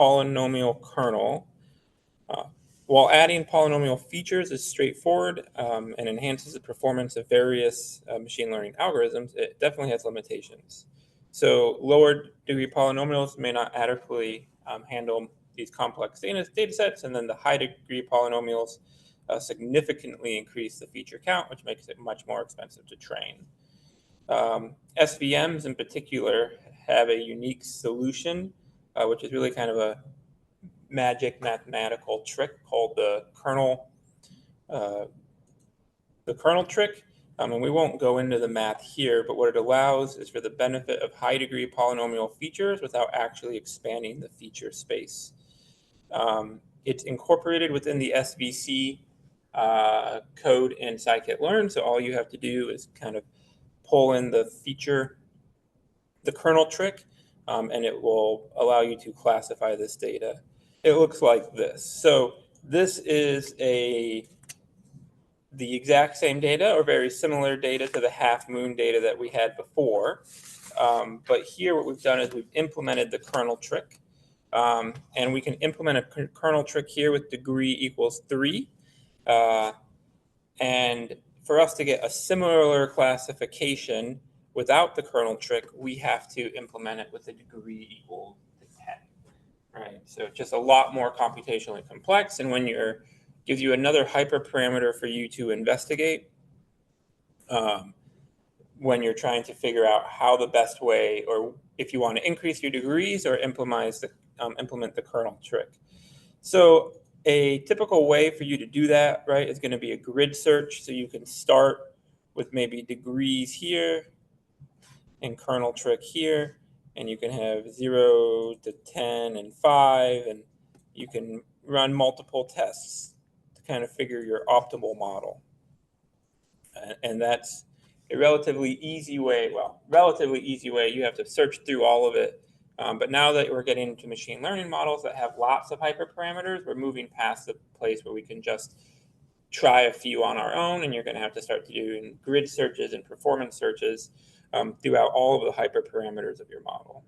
polynomial kernel. While adding polynomial features is straightforward and enhances the performance of various machine learning algorithms, it definitely has limitations. So lower degree polynomials may not adequately handle these complex data sets, and then the high degree polynomials significantly increase the feature count, which makes it much more expensive to train. SVMs in particular have a unique solution, which is really kind of a magic mathematical trick called the kernel trick. And we won't go into the math here, but what it allows is for the benefit of high degree polynomial features without actually expanding the feature space. It's incorporated within the SVC code in scikit-learn, so all you have to do is kind of pull in the kernel trick, and it will allow you to classify this data. It looks like this. So this is the exact same data or very similar data to the half moon data that we had before. But here what we've done is we've implemented the kernel trick. And we can implement a kernel trick here with degree equals 3. And for us to get a similar classification without the kernel trick, we have to implement it with a degree equal to 10. Right, so it's just a lot more computationally complex, and when gives you another hyperparameter for you to investigate when you're trying to figure out how the best way, or if you want to increase your degrees or implement the kernel trick. So a typical way for you to do that, right, is going to be a grid search. So you can start with maybe degrees here and kernel trick here. And you can have 0 to 10 and 5, and you can run multiple tests to kind of figure your optimal model. And that's a relatively easy way. You have to search through all of it. But now that we're getting into machine learning models that have lots of hyperparameters, we're moving past the place where we can just try a few on our own, and you're going to have to start doing grid searches and performance searches throughout all of the hyperparameters of your model.